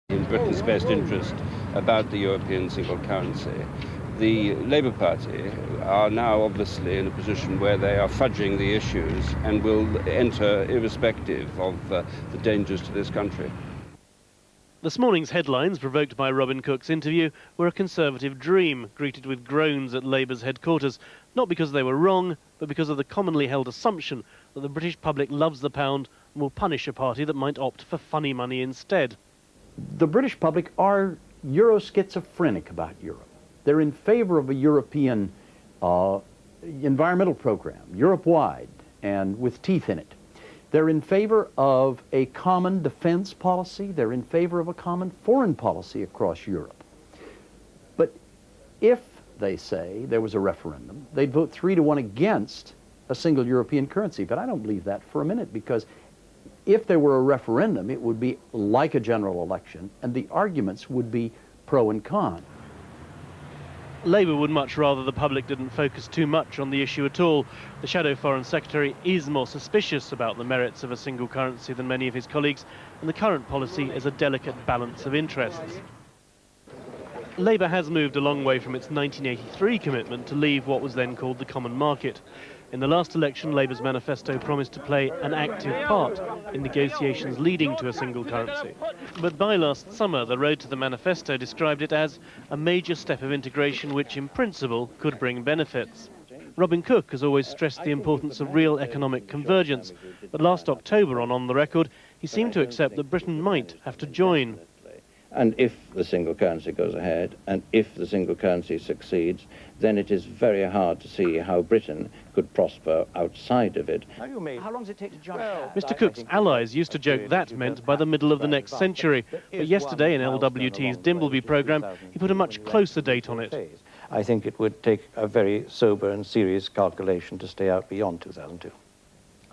In Britain's best interest about the European single currency. The Labour Party are now obviously in a position where they are fudging the issues and will enter irrespective of the dangers to this country. This morning's headlines, provoked by Robin Cook's interview, were a Conservative dream, greeted with groans at Labour's headquarters, not because they were wrong, but because of the commonly held assumption that the British public loves the pound and will punish a party that might opt for funny money instead. The British public are Euro-schizophrenic about Europe. They're in favor of a European environmental program, Europe-wide, and with teeth in it. They're in favor of a common defense policy. They're in favor of a common foreign policy across Europe. But if, they say, there was a referendum, they'd vote 3-1 against a single European currency. But I don't believe that for a minute, because if there were a referendum, it would be like a general election, and the arguments would be pro and con. Labour would much rather the public didn't focus too much on the issue at all. The Shadow Foreign Secretary is more suspicious about the merits of a single currency than many of his colleagues, and the current policy is a delicate balance of interests. Labour has moved a long way from its 1983 commitment to leave what was then called the common market. In the last election, Labour's manifesto promised to play an active part in negotiations leading to a single currency. But by last summer, the road to the manifesto described it as a major step of integration which, in principle, could bring benefits. Robin Cook has always stressed the importance of real economic convergence, but last October on the Record, he seemed to accept that Britain might have to join. And if the single currency goes ahead, and if the single currency succeeds, then it is very hard to see how Britain could prosper outside of it. How long does it take to jump? Mr. Cook's allies used to joke that meant by the middle of the next century, but yesterday in LWT's Dimbleby programme, he put a much closer date on it. I think it would take a very sober and serious calculation to stay out beyond 2002.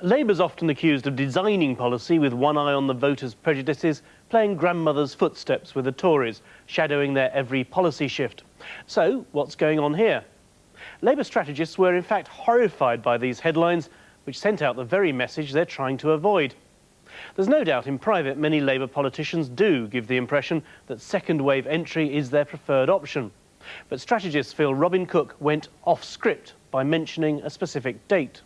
Labour's often accused of designing policy with one eye on the voters' prejudices, playing grandmother's footsteps with the Tories, shadowing their every policy shift. So, what's going on here? Labour strategists were in fact horrified by these headlines, which sent out the very message they're trying to avoid. There's no doubt in private many Labour politicians do give the impression that second-wave entry is their preferred option. But strategists feel Robin Cook went off-script by mentioning a specific date.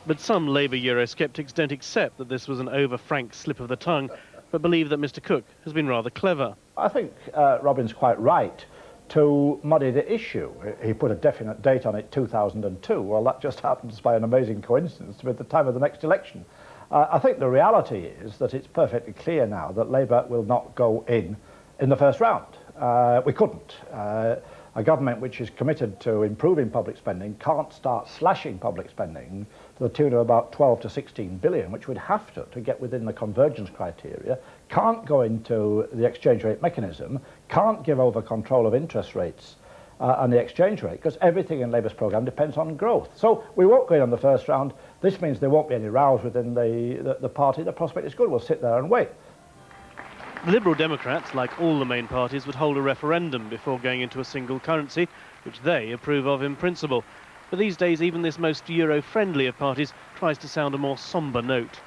But some Labour Eurosceptics don't accept that this was an over-frank slip of the tongue, but believe that Mr. Cook has been rather clever. I think Robin's quite right to muddy the issue. He put a definite date on it, 2002. Well, that just happens by an amazing coincidence to be at the time of the next election. I think the reality is that it's perfectly clear now that Labour will not go in the first round. We couldn't. A government which is committed to improving public spending can't start slashing public spending to the tune of about 12 to 16 billion, which would have to get within the convergence criteria, can't go into the exchange rate mechanism, can't give over control of interest rates and the exchange rate, because everything in Labour's programme depends on growth. So we won't go in on the first round. This means there won't be any rows within the party. The prospect is good. We'll sit there and wait. The Liberal Democrats, like all the main parties, would hold a referendum before going into a single currency, which they approve of in principle. But these days, even this most Euro-friendly of parties tries to sound a more sombre note.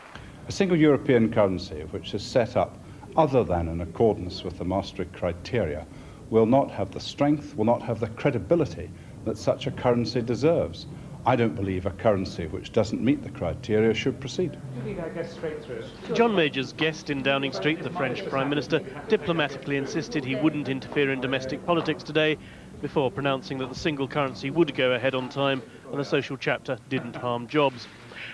A single European currency, which is set up other than in accordance with the Maastricht criteria, will not have the strength, will not have the credibility that such a currency deserves. I don't believe a currency which doesn't meet the criteria should proceed. John Major's guest in Downing Street, the French Prime Minister, diplomatically insisted he wouldn't interfere in domestic politics today, before pronouncing that the single currency would go ahead on time and the social chapter didn't harm jobs.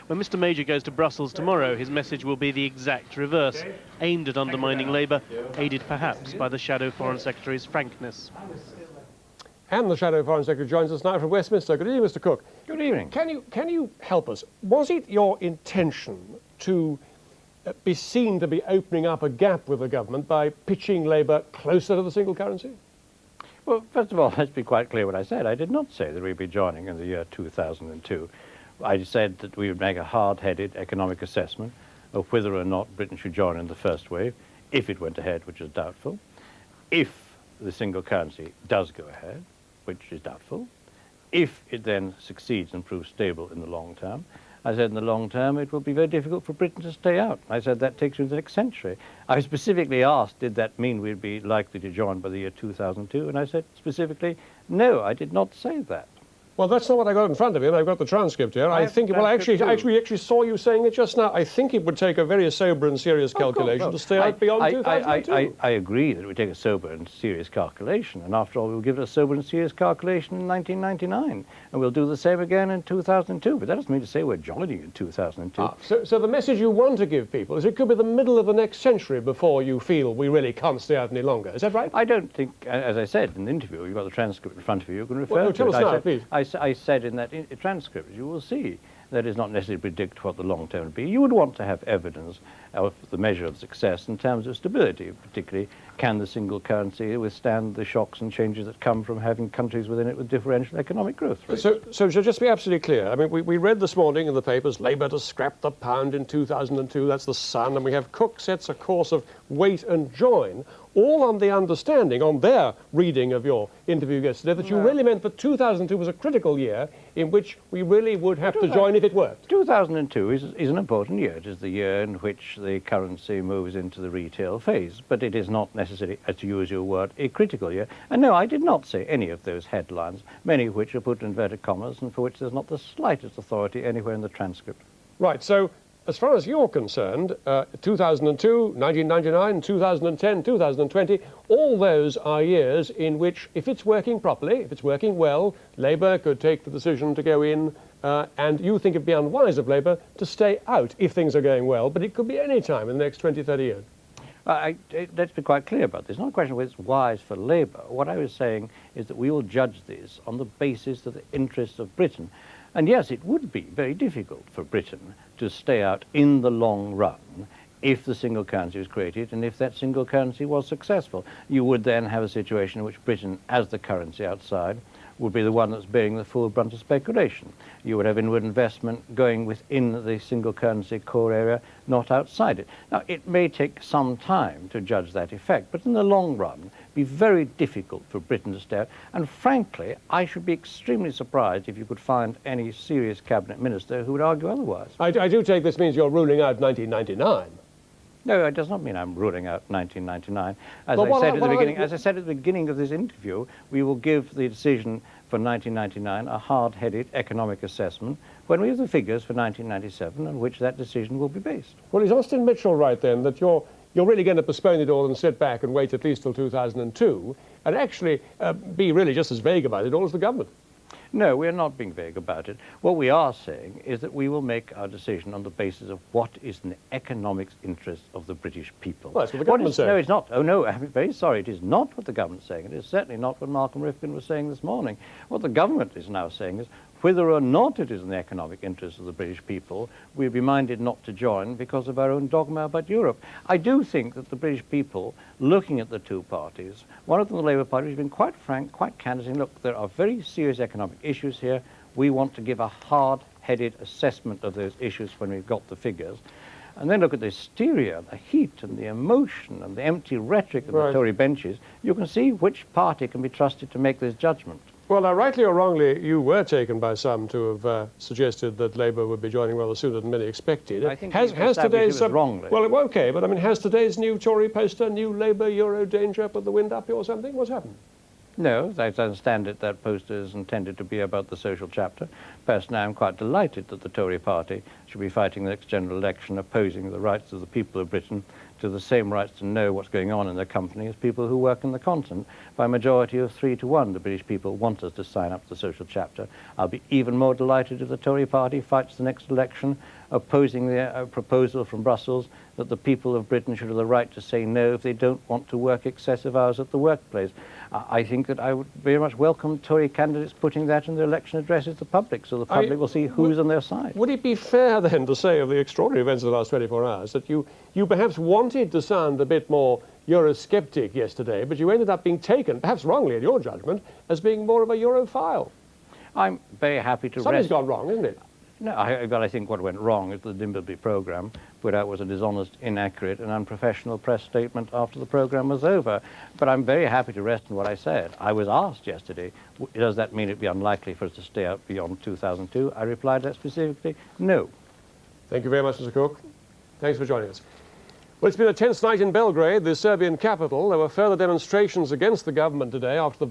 When Mr. Major goes to Brussels tomorrow, his message will be the exact reverse, aimed at undermining Labour, aided perhaps by the Shadow Foreign Secretary's frankness. And the Shadow Foreign Secretary joins us now from Westminster. Good evening, Mr. Cook. Good evening. Can you help us? Was it your intention to be seen to be opening up a gap with the government by pitching Labour closer to the single currency? Well, first of all, let's be quite clear what I said. I did not say that we'd be joining in the year 2002. I said that we would make a hard-headed economic assessment of whether or not Britain should join in the first wave, if it went ahead, which is doubtful. If the single currency does go ahead, which is doubtful. If it then succeeds and proves stable in the long term, I said in the long term it will be very difficult for Britain to stay out. I said that takes you to the next century. I was specifically asked, did that mean we'd be likely to join by the year 2002? And I said specifically, no, I did not say that. Well, that's not what I got in front of me, and I've got the transcript here. I think, well, I actually saw you saying it just now. I think it would take a very sober and serious calculation to stay out beyond 2002. I agree that it would take a sober and serious calculation, and after all, we'll give it a sober and serious calculation in 1999, and we'll do the same again in 2002. But that doesn't mean to say we're joining in 2002. So the message you want to give people is it could be the middle of the next century before you feel we really can't stay out any longer. Is that right? I don't think, as I said in the interview, you've got the transcript in front of you, you can refer to tell it. us now, please. I said in that transcript, you will see that is not necessarily predict what the long term will be. You would want to have evidence of the measure of success in terms of stability, particularly can the single currency withstand the shocks and changes that come from having countries within it with differential economic growth rates. So just to be absolutely clear, I mean, we read this morning in the papers, Labour to scrap the pound in 2002, that's the Sun, and we have Cook sets a course of wait and join, all on the understanding, on their reading of your interview yesterday, that you really meant that 2002 was a critical year in which we really would have to join if it worked. 2002 is an important year. It is the year in which the currency moves into the retail phase, but it is not necessarily, to use your word, a critical year. And no, I did not say any of those headlines, many of which are put in inverted commas and for which there's not the slightest authority anywhere in the transcript. Right, so as far as you're concerned, 2002, 1999, 2010, 2020, all those are years in which, if it's working properly, if it's working well, Labour could take the decision to go in, and you think it'd be unwise of Labour to stay out if things are going well, but it could be any time in the next 20, 30 years. Let's be quite clear about this. It's not a question of whether it's wise for Labour. What I was saying is that we will judge this on the basis of the interests of Britain. And yes, it would be very difficult for Britain to stay out in the long run if the single currency was created and if that single currency was successful. You would then have a situation in which Britain, as the currency outside, would be the one that's bearing the full brunt of speculation. You would have inward investment going within the single currency core area, not outside it. Now, it may take some time to judge that effect, but in the long run, be very difficult for Britain to stay out. And frankly, I should be extremely surprised if you could find any serious cabinet minister who would argue otherwise. I do take this means you're ruling out 1999. No, it does not mean I'm ruling out 1999. As I said at the beginning of this interview, we will give the decision for 1999 a hard-headed economic assessment when we have the figures for 1997 on which that decision will be based. Well, is Austin Mitchell right then that you're really going to postpone it all and sit back and wait at least till 2002 and actually be really just as vague about it all as the government? No, we are not being vague about it. What we are saying is that we will make our decision on the basis of what is in the economic interest of the British people. Well, that's what the government's saying. No, it's not. Oh, no, I'm very sorry. It is not what the government's saying. It is certainly not what Malcolm Rifkin was saying this morning. What the government is now saying is whether or not it is in the economic interest of the British people, we'll be minded not to join because of our own dogma about Europe. I do think that the British people, looking at the two parties, one of them, the Labour Party, has been quite frank, quite candid, saying, look, there are very serious economic issues here. We want to give a hard-headed assessment of those issues when we've got the figures. And then look at the hysteria, the heat and the emotion and the empty rhetoric of the Tory benches. You can see which party can be trusted to make this judgment. Well, now, rightly or wrongly, you were taken by some to have suggested that Labour would be joining rather sooner than many expected. I think has today's wrongly. Well, okay, but I mean, has today's new Tory poster, new Labour Euro danger, put the wind up you or something? What's happened? No, as I understand it, that poster is intended to be about the social chapter. Personally, I'm quite delighted that the Tory party should be fighting the next general election, opposing the rights of the people of Britain to the same rights to know what's going on in their company as people who work in the continent. By a majority of 3-1, the British people want us to sign up to the social chapter. I'll be even more delighted if the Tory party fights the next election, opposing the proposal from Brussels that the people of Britain should have the right to say no if they don't want to work excessive hours at the workplace. I think that I would very much welcome Tory candidates putting that in their election addresses to the public, so the public will see who's on their side. Would it be fair then to say of the extraordinary events of the last 24 hours that you perhaps wanted to sound a bit more Eurosceptic yesterday, but you ended up being taken, perhaps wrongly in your judgment, as being more of a Europhile? I'm very happy to Something's gone wrong, isn't it? No, but I think what went wrong is the Dimbleby programme put out was a dishonest, inaccurate and unprofessional press statement after the programme was over. But I'm very happy to rest on what I said. I was asked yesterday, does that mean it'd be unlikely for us to stay out beyond 2002? I replied that specifically, no. Thank you very much, Mr. Cook. Thanks for joining us. Well, it's been a tense night in Belgrade, the Serbian capital. There were further demonstrations against the government today after the